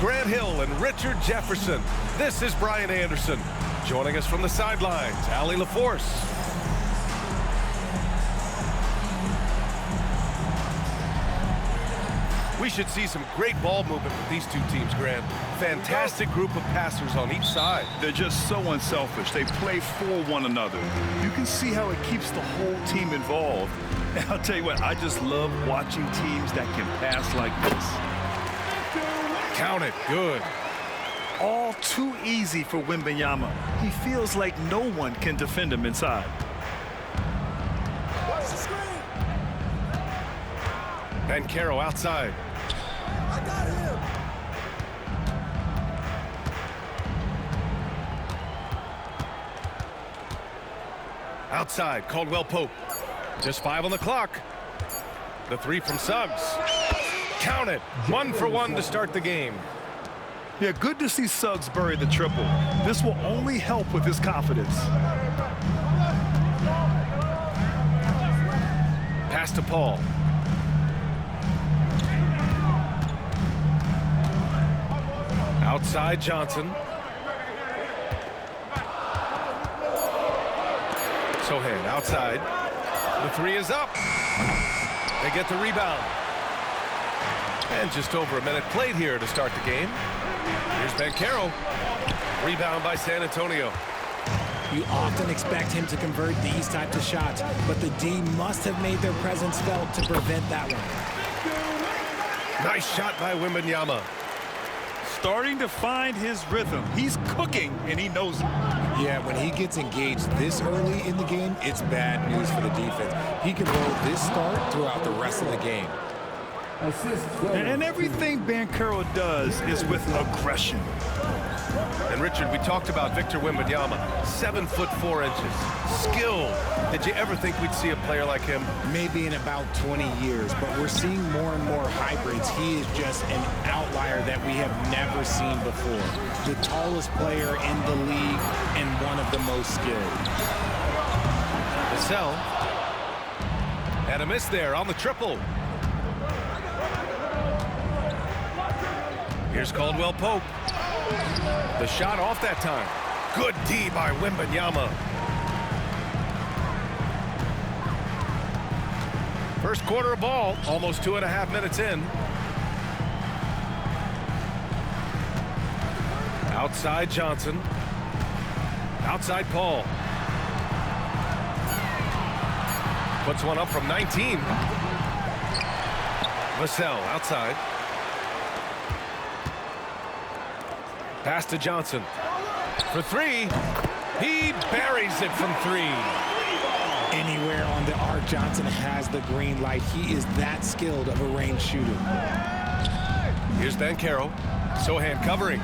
Grant Hill and Richard Jefferson. This is Brian Anderson. Joining us from the sidelines, Allie LaForce. We should see some great ball movement with these two teams, Grant. Fantastic group of passers on each side. They're just so unselfish. They play for one another. You can see how it keeps the whole team involved. And I'll tell you what, I just love watching teams that can pass like this. Count it. Good. All too easy for Wembanyama. He feels like no one can defend him inside. Banchero outside. I got him. Outside, Caldwell Pope. Just 5 on the clock. The 3 from Suggs. Count it. 1 for 1 to start the game. Yeah, good to see Suggs bury the triple. This will only help with his confidence. Pass to Paul. Outside Johnson. Sohan outside. The 3 is up. They get the rebound. And just over a minute played here to start the game. Here's Banchero. Rebound by San Antonio. You often expect him to convert these types of shots, but the D must have made their presence felt to prevent that one. Nice shot by Wembanyama. Starting to find his rhythm. He's cooking, and he knows it. Yeah, when he gets engaged this early in the game, it's bad news for the defense. He can roll this start throughout the rest of the game. And everything Banchero does is with aggression. And Richard, we talked about Victor Wembanyama, 7'4". Skilled. Did you ever think we'd see a player like him? Maybe in about 20 years, but we're seeing more and more hybrids. He is just an outlier that we have never seen before. The tallest player in the league and one of the most skilled. Vassell. And a miss there on the triple. Here's Caldwell Pope. The shot off that time. Good D by Wembanyama. First quarter of ball, almost 2.5 minutes in. Outside Johnson. Outside Paul. Puts one up from 19. Vassell outside. Pass to Johnson. For 3. He buries it from 3. Anywhere on the arc, Johnson has the green light. He is that skilled of a range shooter. Here's Banchero. Sohan covering.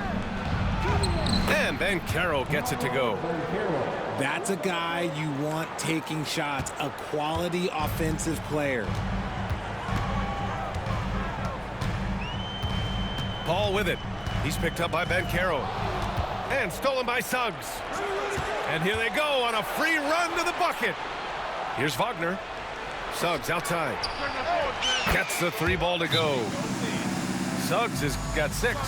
And Banchero gets it to go. That's a guy you want taking shots, a quality offensive player. Paul with it. He's picked up by Banchero. And stolen by Suggs. And here they go on a free run to the bucket. Here's Wagner. Suggs outside. Gets the 3 ball to go. Suggs has got 6.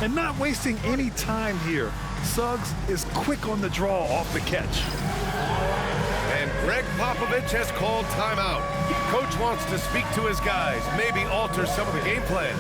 And not wasting any time here. Suggs is quick on the draw off the catch. And Greg Popovich has called timeout. Coach wants to speak to his guys, maybe alter some of the game plan.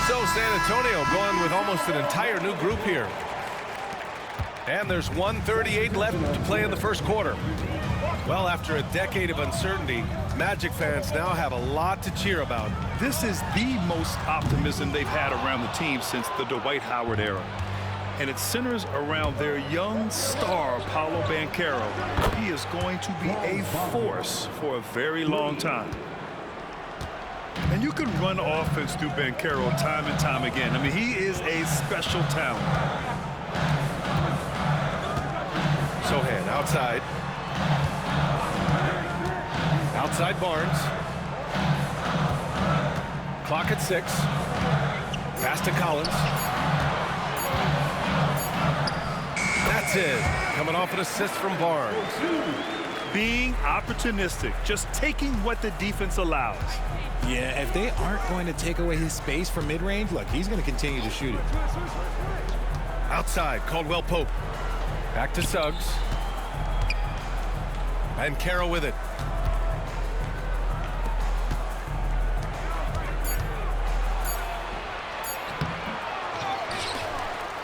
So San Antonio going with almost an entire new group here. And there's 1:38 left to play in the first quarter. Well, after a decade of uncertainty, Magic fans now have a lot to cheer about. This is the most optimism they've had around the team since the Dwight Howard era. And it centers around their young star, Paolo Banchero. He is going to be a force for a very long time. And you can run offense through Banchero time and time again. I mean, he is a special talent. Sohan outside. Outside Barnes. Clock at 6. Pass to Collins. That's it. Coming off an assist from Barnes. Being opportunistic, just taking what the defense allows. Yeah, if they aren't going to take away his space from mid-range, look, he's going to continue to shoot it. Outside, Caldwell Pope. Back to Suggs. And Carroll with it.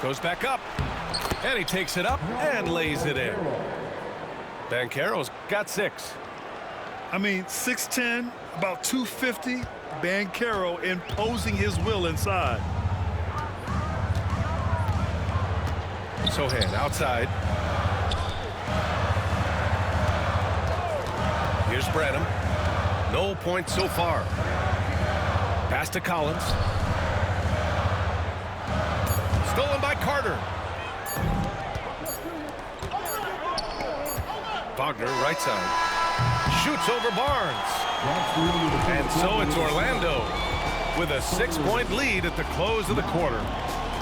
Goes back up. And he takes it up and lays it in. Banchero's got 6. I mean, 6'10", about 250. Banchero imposing his will inside. Sohan outside. Here's Branham. No points so far. Pass to Collins. Stolen by Carter. Wagner, right side. Shoots over Barnes. And so it's Orlando with a 6-point lead at the close of the quarter.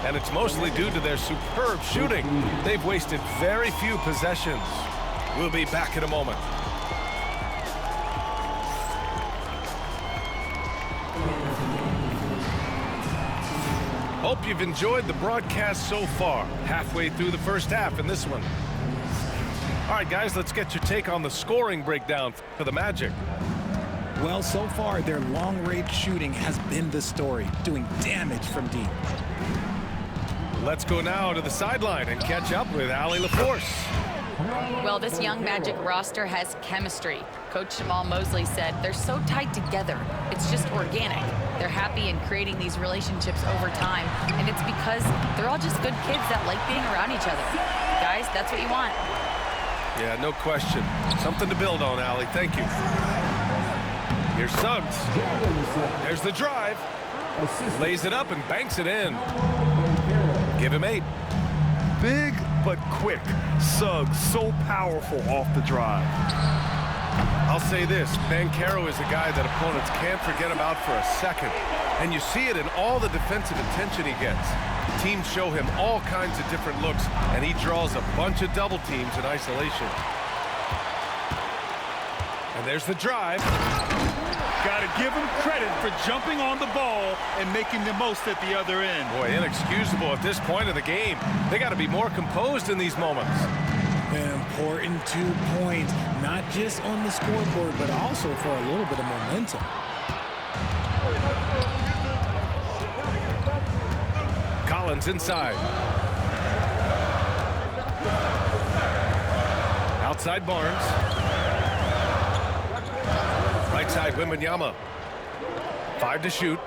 And it's mostly due to their superb shooting. They've wasted very few possessions. We'll be back in a moment. Hope you've enjoyed the broadcast so far. Halfway through the first half in this one. All right, guys, let's get your take on the scoring breakdown for the Magic. Well, so far, their long-range shooting has been the story, doing damage from deep. Let's go now to the sideline and catch up with Allie LaForce. Well, this young Magic roster has chemistry. Coach Jamal Mosley said they're so tight together. It's just organic. They're happy in creating these relationships over time, and it's because they're all just good kids that like being around each other. Guys, that's what you want. Yeah, no question. Something to build on, Allie. Thank you. Here's Suggs. There's the drive. Lays it up and banks it in. Give him 8. Big but quick. Suggs so powerful off the drive. I'll say this, Banchero is a guy that opponents can't forget about for a second. And you see it in all the defensive attention he gets. Teams show him all kinds of different looks, and he draws a bunch of double teams in isolation. And there's the drive. Got to give him credit for jumping on the ball and making the most at the other end. Boy, inexcusable at this point of the game. They got to be more composed in these moments. An important 2 points, not just on the scoreboard, but also for a little bit of momentum. Collins inside. Outside Barnes. Right side Wembanyama. 5 to shoot.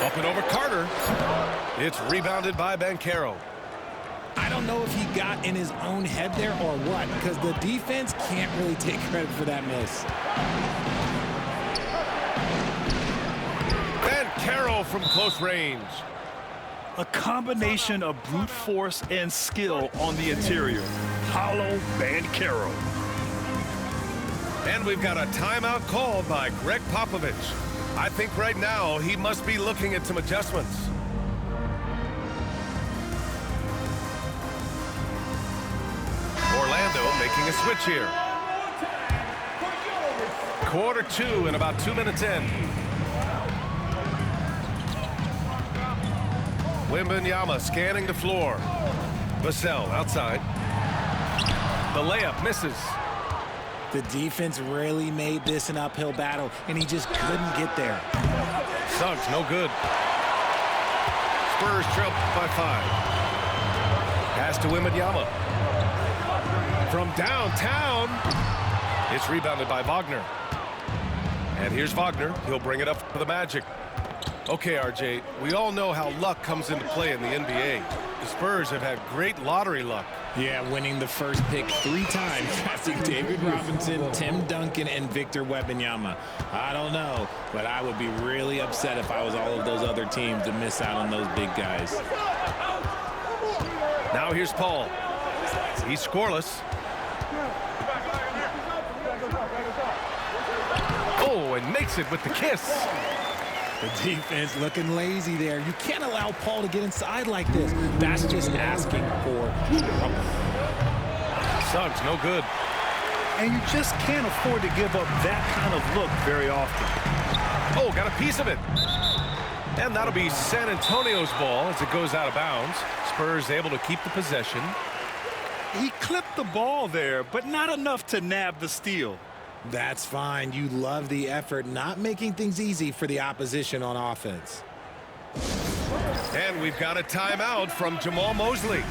Up and over Carter. It's rebounded by Banchero. I don't know if he got in his own head there or what, because the defense can't really take credit for that miss. Banchero from close range. A combination of brute force and skill on the interior. Hollow Banchero. And we've got a timeout called by Greg Popovich. I think right now he must be looking at some adjustments. Orlando making a switch here. Quarter 2 and about 2 minutes in. Wembanyama scanning the floor. Vassell outside. The layup misses. The defense really made this an uphill battle, and he just couldn't get there. Suggs, no good. Spurs trail by 5. Pass to Wembanyama. From downtown, it's rebounded by Wagner. And here's Wagner. He'll bring it up for the Magic. Okay, RJ, we all know how luck comes into play in the NBA. The Spurs have had great lottery luck. Yeah, winning the first pick 3 times, drafting David Robinson, Tim Duncan, and Victor Wembanyama. I don't know, but I would be really upset if I was all of those other teams to miss out on those big guys. Now here's Paul. He's scoreless. Oh, and makes it with the kiss. The defense looking lazy there. You can't allow Paul to get inside like this. That's just asking for trouble. Suggs, no good. And you just can't afford to give up that kind of look very often. Oh, got a piece of it. And that'll be San Antonio's ball as it goes out of bounds. Spurs able to keep the possession. He clipped the ball there, but not enough to nab the steal. That's fine. You love the effort, not making things easy for the opposition on offense. And we've got a timeout from Jamal Mosley.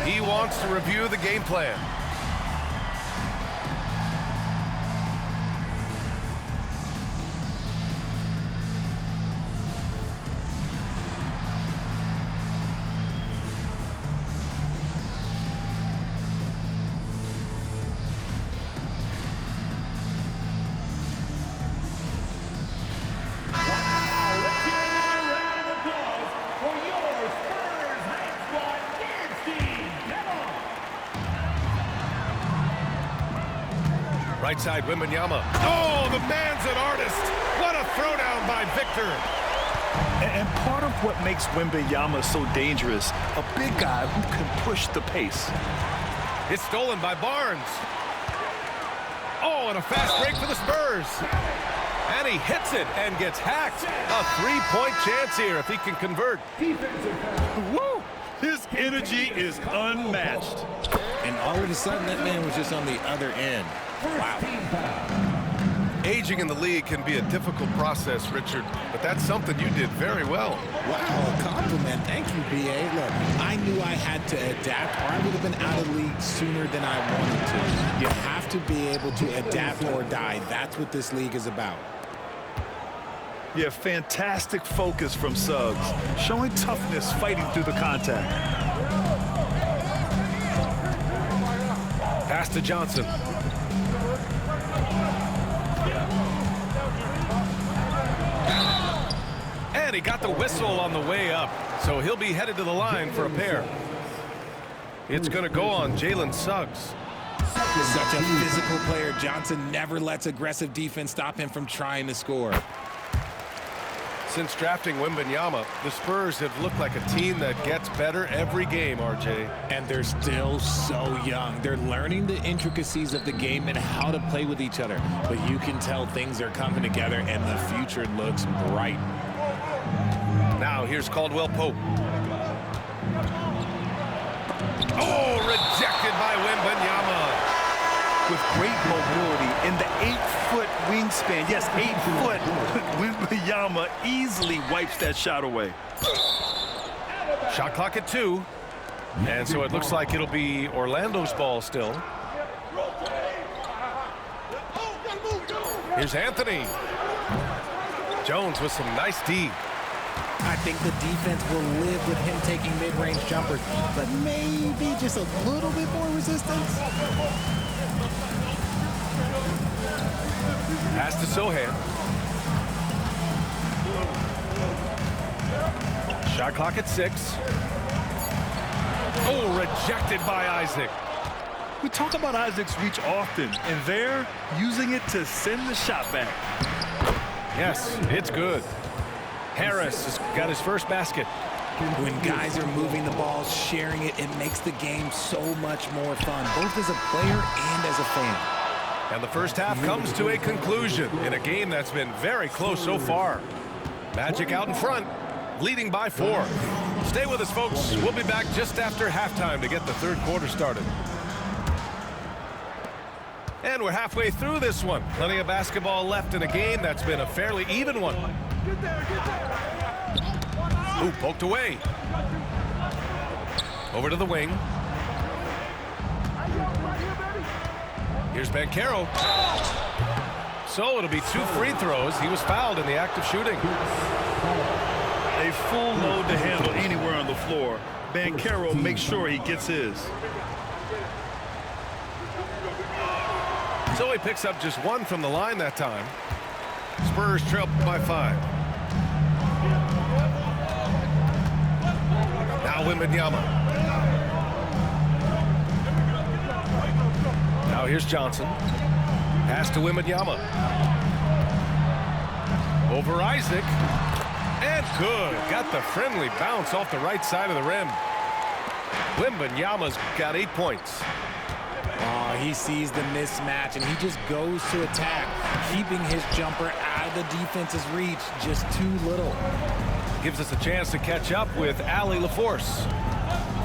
He wants to review the game plan. Right side, Wembanyama. Oh, the man's an artist. What a throwdown by Victor. And part of what makes Wembanyama so dangerous, a big guy who can push the pace. It's stolen by Barnes. Oh, and a fast break for the Spurs. And he hits it and gets hacked. A 3-point chance here if he can convert. Woo! His energy is unmatched. And all of a sudden, that man was just on the other end. Wow. Aging in the league can be a difficult process, Richard, but that's something you did very well. Wow, a compliment. Thank you, B.A. Look, I knew I had to adapt, or I would have been out of the league sooner than I wanted to. You have to be able to adapt or die. That's what this league is about. Yeah, fantastic focus from Suggs, showing toughness fighting through the contact. Pass to Johnson. And he got the whistle on the way up, so he'll be headed to the line for a pair. It's going to go on Jalen Suggs. Such a physical player. Johnson never lets aggressive defense stop him from trying to score. Since drafting Wembanyama, the Spurs have looked like a team that gets better every game, RJ. And they're still so young. They're learning the intricacies of the game and how to play with each other. But you can tell things are coming together and the future looks bright. Now here's Caldwell Pope. Oh, rejected by Wembanyama. With great mobility in the 8-foot wingspan. Yes, 8 foot. Wembanyama easily wipes that shot away. Shot clock at 2. And so it looks like it'll be Orlando's ball still. Here's Anthony. Jones with some nice D. I think the defense will live with him taking mid-range jumpers, but maybe just a little bit more resistance. Pass to Sohan. Shot clock at 6. Oh, rejected by Isaac. We talk about Isaac's reach often, and they're using it to send the shot back. Yes, it's good. Harris has got his first basket. When guys are moving the ball, sharing it, it makes the game so much more fun, both as a player and as a fan. And the first half comes to a conclusion in a game that's been very close so far. Magic out in front, leading by 4. Stay with us, folks. We'll be back just after halftime to get the third quarter started. And we're halfway through this one. Plenty of basketball left in a game that's been a fairly even one. Ooh, poked away. Over to the wing. Here's Banchero. So it'll be 2 free throws. He was fouled in the act of shooting. A full load to handle anywhere on the floor. Banchero makes sure he gets his. So he picks up just one from the line that time. Spurs trail by 5. Now Wembanyama. Now here's Johnson. Pass to Wembanyama. Over Isaac. And good. Got the friendly bounce off the right side of the rim. Wembanyama's got 8 points. Oh, he sees the mismatch, and he just goes to attack, keeping his jumper out of the defense's reach just too little. Gives us a chance to catch up with Allie LaForce.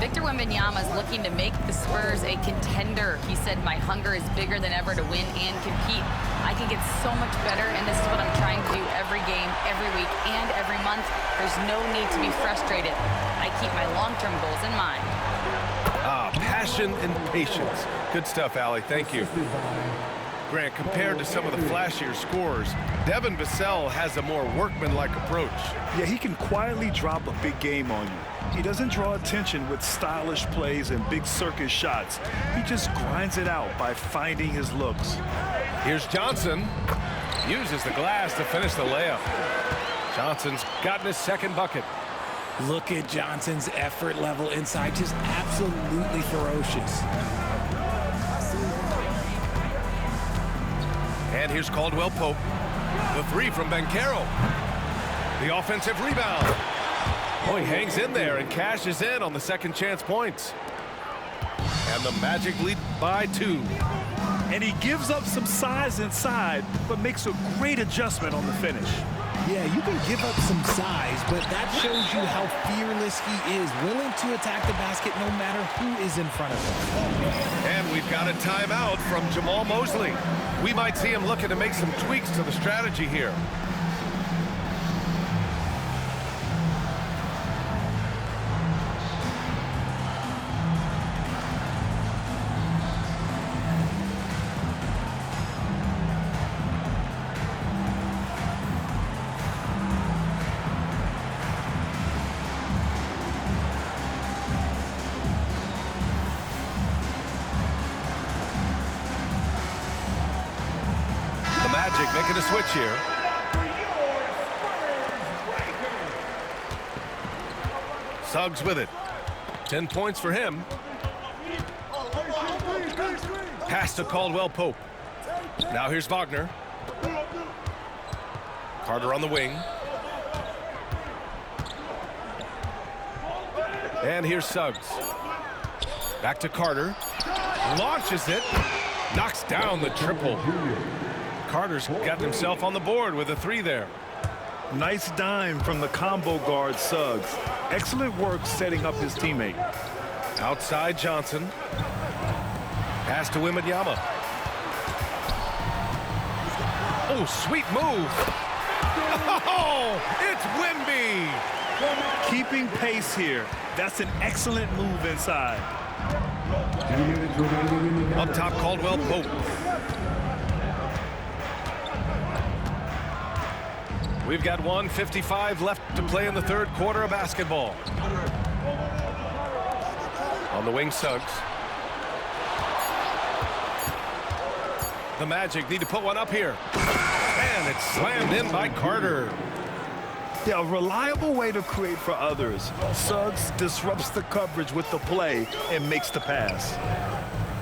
Victor Wembanyama is looking to make the Spurs a contender. He said, "My hunger is bigger than ever to win and compete. I can get so much better, and this is what I'm trying to do every game, every week, and every month. There's no need to be frustrated. I keep my long-term goals in mind." Passion and patience. Good stuff, Allie. Thank you. Grant, compared to some of the flashier scores, Devin Vassell has a more workmanlike approach. Yeah, he can quietly drop a big game on you. He doesn't draw attention with stylish plays and big circus shots. He just grinds it out by finding his looks. Here's Johnson. Uses the glass to finish the layup. Johnson's gotten his second bucket. Look at Johnson's effort level inside, just absolutely ferocious. And here's Caldwell Pope. The 3 from Banchero. The offensive rebound. Oh, he hangs in there and cashes in on the second chance points. And the Magic lead by 2. And he gives up some size inside, but makes a great adjustment on the finish. Yeah, you can give up some size, but that shows you how fearless he is, willing to attack the basket no matter who is in front of him. And we've got a timeout from Jamal Mosley. We might see him looking to make some tweaks to the strategy here. Magic making a switch here. Suggs with it. 10 points for him. Pass to Caldwell Pope. Now here's Wagner. Carter on the wing. And here's Suggs. Back to Carter. Launches it. Knocks down the triple. Carter's got himself on the board with a 3 there. Nice dime from the combo guard Suggs. Excellent work setting up his teammate. Outside Johnson. Pass to Wembanyama. Oh, sweet move. Oh, it's Wemby. Keeping pace here. That's an excellent move inside. Up top, Caldwell Pope. We've got 1:55 left to play in the third quarter of basketball. On the wing, Suggs. The Magic need to put one up here. And it's slammed in by Carter. Yeah, a reliable way to create for others. Suggs disrupts the coverage with the play and makes the pass.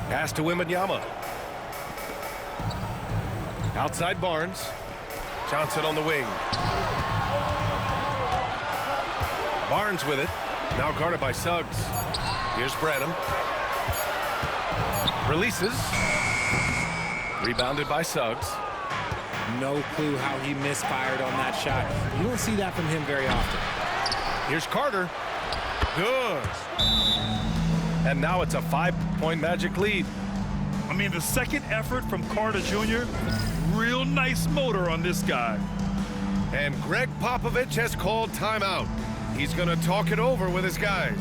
Pass to Wembanyama. Outside Barnes. Johnson on the wing. Barnes with it. Now guarded by Suggs. Here's Branham. Releases. Rebounded by Suggs. No clue how he misfired on that shot. You don't see that from him very often. Here's Carter. Good. And now it's a 5-point Magic lead. I mean, the second effort from Carter Jr., real nice motor on this guy. And Greg Popovich has called timeout. He's going to talk it over with his guys.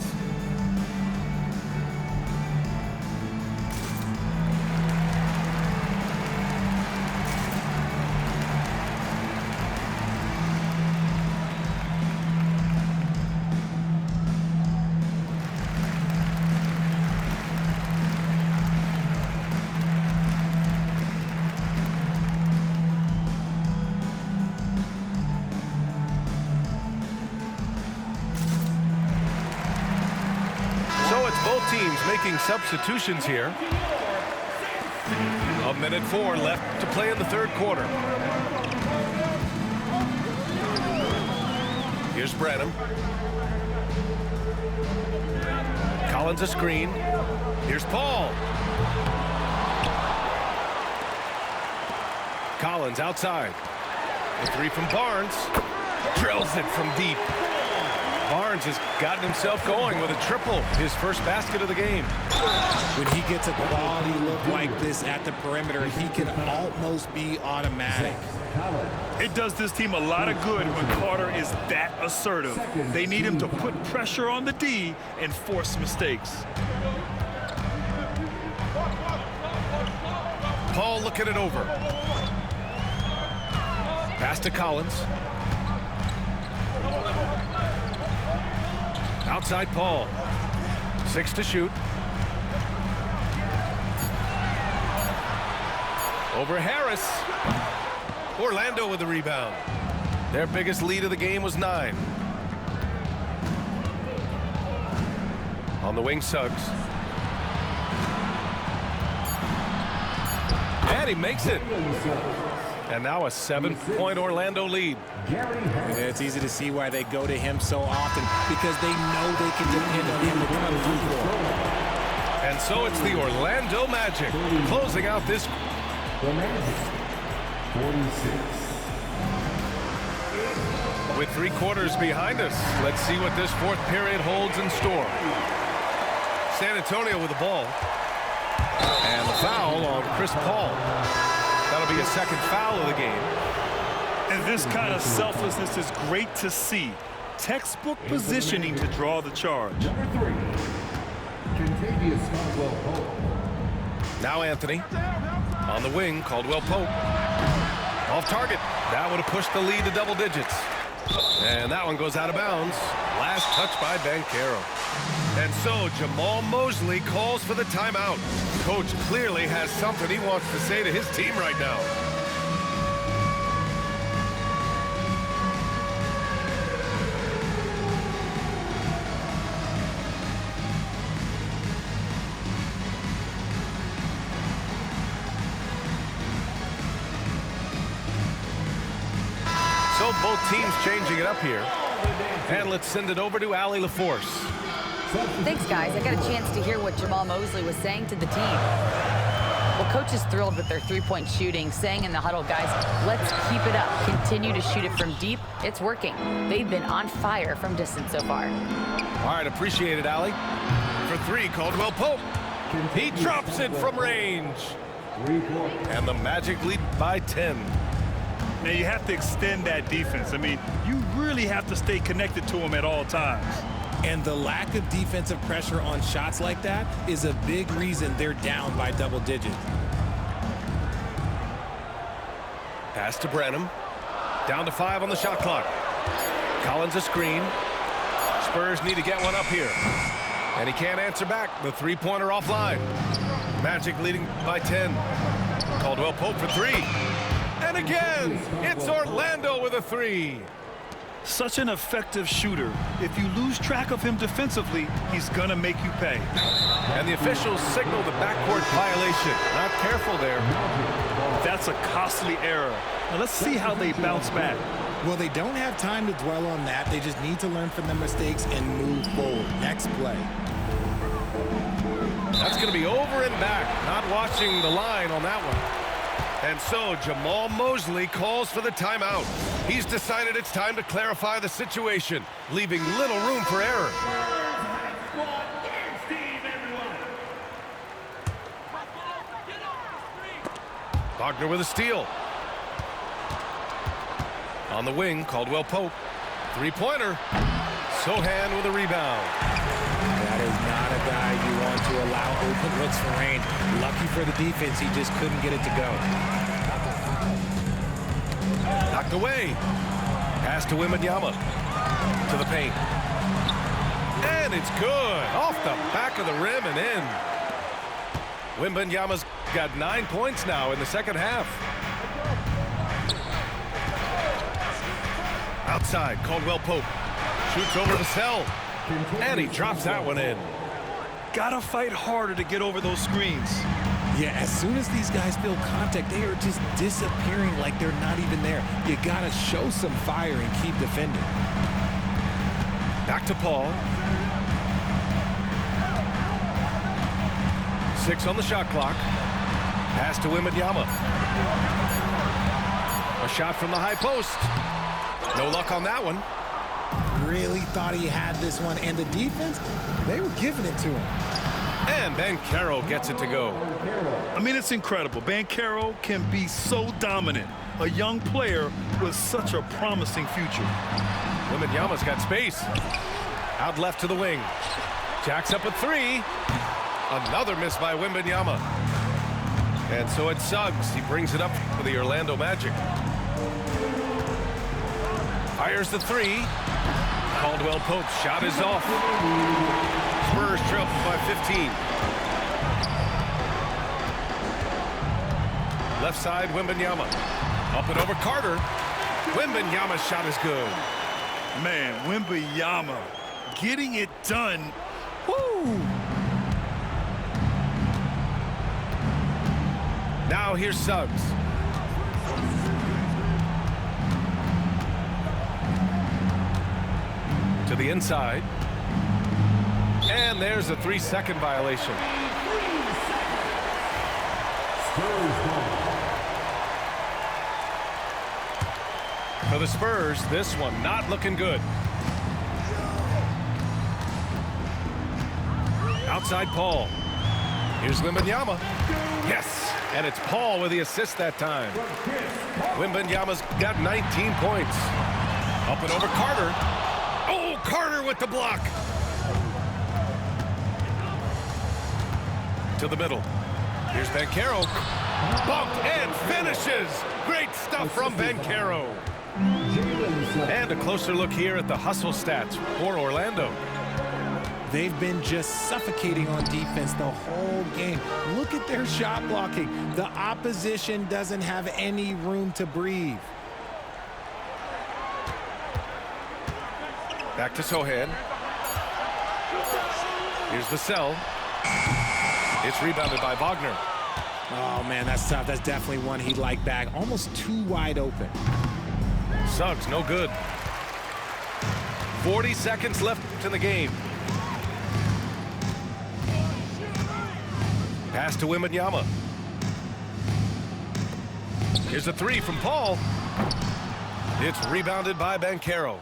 making substitutions here. 1:04 left to play in the third quarter. Here's Branham. Collins a screen. Here's Paul. Collins outside. The three from Barnes. Drills it from deep. Barnes has gotten himself going with a triple, his first basket of the game. When he gets a quality look like this at the perimeter, he can almost be automatic. It does this team a lot of good when Carter is that assertive. They need him to put pressure on the D and force mistakes. Paul looking it over. Pass to Collins. Outside Paul. 6 to shoot. Over Harris. Orlando with the rebound. Their biggest lead of the game was 9. On the wing, Suggs. And he makes it. And now a 7-point Orlando lead. And it's easy to see why they go to him so often, because they know they can depend on him to come through for them. And so it's the Orlando Magic closing out this. The Magic, 46. With 3 quarters behind us, let's see what this fourth period holds in store. San Antonio with the ball. And the foul on Chris Paul. That'll be a second foul of the game. And this kind of selflessness is great to see. Textbook positioning to draw the charge. Number 3, Contavious Caldwell Pope. Now Anthony. On the wing, Caldwell Pope. Off target. That would have pushed the lead to double digits. And that one goes out of bounds. Last touch by Banchero. And so Jamal Mosley calls for the timeout. Coach clearly has something he wants to say to his team right now. So both teams changing it up here. And let's send it over to Allie LaForce. Thanks, guys. I got a chance to hear what Jamal Mosley was saying to the team. Well, coach is thrilled with their three-point shooting, saying in the huddle, guys, let's keep it up. Continue to shoot it from deep. It's working. They've been on fire from distance so far. All right, appreciate it, Allie. For 3, Caldwell Pope. He drops it from range. And the Magic lead by 10. Now you have to extend that defense. I mean, you really have to stay connected to him at all times. And the lack of defensive pressure on shots like that is a big reason they're down by double digits. Pass to Branham. Down to 5 on the shot clock. Collins a screen. Spurs need to get one up here. And he can't answer back. The three-pointer offline. Magic leading by 10. Caldwell Pope for 3. And again, it's Orlando with a 3. Such an effective shooter. If you lose track of him defensively, he's gonna make you pay. And the officials signal the backcourt violation. Not careful there. That's a costly error. Now let's see how they bounce back. Well, they don't have time to dwell on that. They just need to learn from their mistakes and move forward. Next play. That's going to be over and back. Not watching the line on that one. And so Jamal Mosley calls for the timeout. He's decided it's time to clarify the situation, leaving little room for error. Wagner with a steal. On the wing, Caldwell Pope. Three-pointer. Sohan with a rebound. That is not a guy you want to allow open looks for rain. Lucky for the defense, he just couldn't get it to go. Knocked away. Pass to Wembanyama. To the paint. And it's good. Off the back of the rim and in. Wembanyama's got 9 points now in the second half. Outside, Caldwell Pope. Shoots over the cell. And he drops that one in. Gotta fight harder to get over those screens. Yeah, as soon as these guys feel contact, they are just disappearing like they're not even there. You gotta show some fire and keep defending. Back to Paul. 6 on the shot clock. Pass to Wembanyama. A shot from the high post. No luck on that one. Really thought he had this one, and the defense, they were giving it to him. And Banchero gets it to go. I mean, it's incredible. Banchero can be so dominant. A young player with such a promising future. Wembanyama's got space. Out left to the wing. Jacks up a 3. Another miss by Wembanyama. And so it's Suggs. He brings it up for the Orlando Magic. Fires the 3. Caldwell Pope's shot is off. Spurs trail by 15. Left side, Wembanyama. Up and over Carter. Wembanyama's shot is good. Man, Wembanyama getting it done. Woo! Now here's Suggs. To the inside. And there's a 3-second violation. For the Spurs, this one not looking good. Outside Paul. Here's Wembanyama. Yes, and it's Paul with the assist that time. Wembanyama's got 19 points. Up and over Carter. Oh, Carter with the block. To the middle. Here's Banchero. Bumped and finishes. Great stuff from Banchero. And a closer look here at the hustle stats for Orlando. They've been just suffocating on defense the whole game. Look at their shot blocking. The opposition doesn't have any room to breathe. Back to Sohan. Here's Vassell. It's rebounded by Wagner. Oh, man, that's tough. That's definitely one he'd like back. Almost too wide open. Suggs, no good. 40 seconds left in the game. Pass to Wembanyama. Here's a 3 from Paul. It's rebounded by Banchero.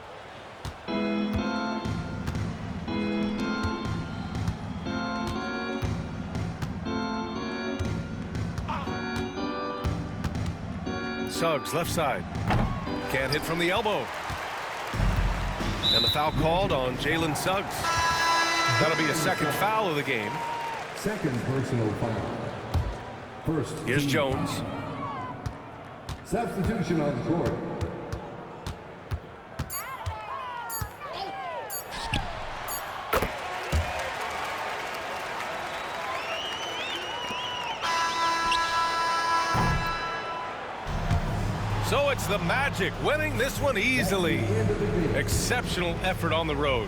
Suggs, left side. Can't hit from the elbow. And the foul called on Jalen Suggs. That'll be a second foul of the game. Second personal foul. First. Here's team Jones. foul. Substitution on the court. So it's the Magic winning this one easily. Exceptional effort on the road.